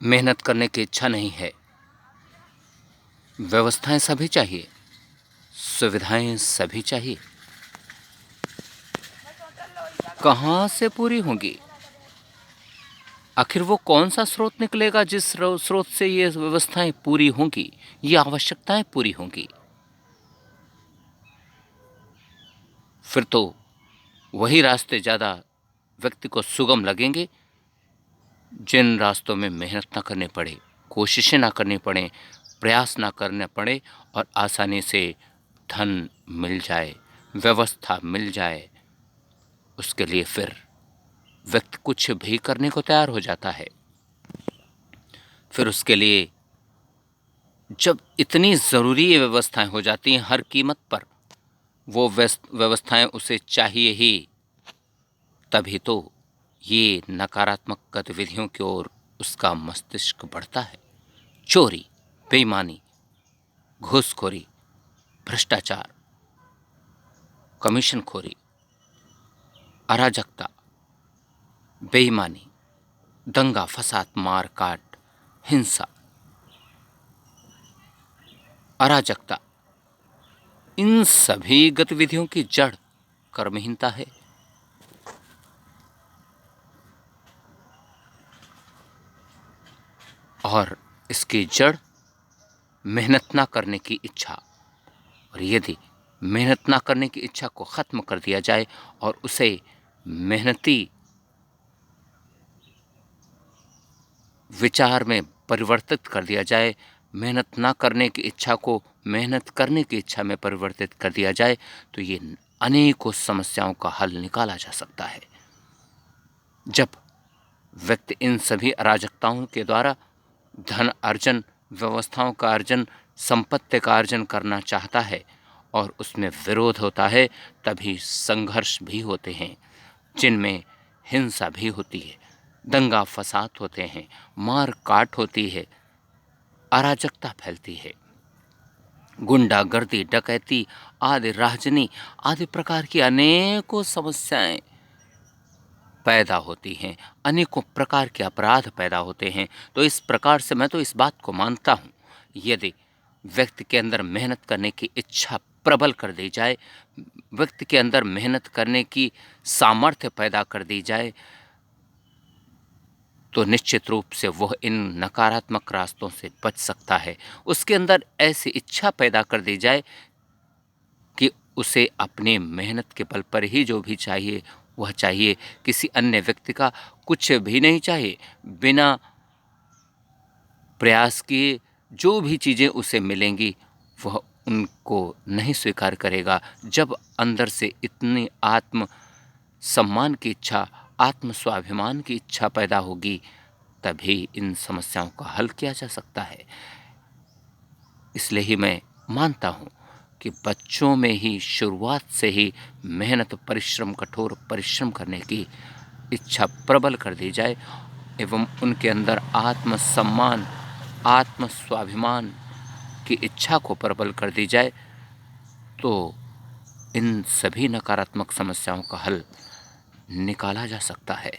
मेहनत करने की इच्छा नहीं है। व्यवस्थाएं सभी चाहिए, सुविधाएं सभी चाहिए, कहाँ से पूरी होंगी? आखिर वो कौन सा स्रोत निकलेगा जिस स्रोत से ये व्यवस्थाएं पूरी होंगी, ये आवश्यकताएं पूरी होंगी? फिर तो वही रास्ते ज़्यादा व्यक्ति को सुगम लगेंगे जिन रास्तों में मेहनत ना करनी पड़े, कोशिशें ना करनी पड़ें, प्रयास ना करने पड़े और आसानी से धन मिल जाए, व्यवस्था मिल जाए। उसके लिए फिर व्यक्ति कुछ भी करने को तैयार हो जाता है। फिर उसके लिए जब इतनी ज़रूरी ये व्यवस्थाएं हो जाती हैं हर कीमत पर, वो व्यवस्थाएं उसे चाहिए ही, तभी तो ये नकारात्मक गतिविधियों की ओर उसका मस्तिष्क बढ़ता है। चोरी, बेईमानी, घूसखोरी, भ्रष्टाचार, कमीशनखोरी, अराजकता, बेईमानी, दंगा फसाद, मार काट, हिंसा, अराजकता, इन सभी गतिविधियों की जड़ कर्महीनता है। और इसकी जड़ मेहनत ना करने की इच्छा। और यदि मेहनत ना करने की इच्छा को ख़त्म कर दिया जाए और उसे मेहनती विचार में परिवर्तित कर दिया जाए, मेहनत ना करने की इच्छा को मेहनत करने की इच्छा में परिवर्तित कर दिया जाए, तो ये अनेकों समस्याओं का हल निकाला जा सकता है। जब व्यक्ति इन सभी अराजकताओं के द्वारा धन अर्जन, व्यवस्थाओं का अर्जन, संपत्ति का अर्जन करना चाहता है और उसमें विरोध होता है, तभी संघर्ष भी होते हैं जिनमें हिंसा भी होती है, दंगा फसाद होते हैं, मार काट होती है, अराजकता फैलती है, गुंडागर्दी, डकैती आदि, राजनी आदि प्रकार की अनेकों समस्याएं पैदा होती हैं, अनेकों प्रकार के अपराध पैदा होते हैं। तो इस प्रकार से मैं तो इस बात को मानता हूँ, यदि व्यक्ति के अंदर मेहनत करने की इच्छा प्रबल कर दी जाए, व्यक्ति के अंदर मेहनत करने की सामर्थ्य पैदा कर दी जाए, तो निश्चित रूप से वह इन नकारात्मक रास्तों से बच सकता है। उसके अंदर ऐसी इच्छा पैदा कर दी जाए कि उसे अपनी मेहनत के बल पर ही जो भी चाहिए वह चाहिए, किसी अन्य व्यक्ति का कुछ भी नहीं चाहिए। बिना प्रयास किए जो भी चीज़ें उसे मिलेंगी वह उनको नहीं स्वीकार करेगा। जब अंदर से इतनी आत्म सम्मान की इच्छा, आत्म स्वाभिमान की इच्छा पैदा होगी, तभी इन समस्याओं का हल किया जा सकता है। इसलिए ही मैं मानता हूँ कि बच्चों में ही शुरुआत से ही मेहनत, परिश्रम, कठोर परिश्रम करने की इच्छा प्रबल कर दी जाए एवं उनके अंदर आत्मसम्मान, आत्म स्वाभिमान की इच्छा को प्रबल कर दी जाए, तो इन सभी नकारात्मक समस्याओं का हल निकाला जा सकता है।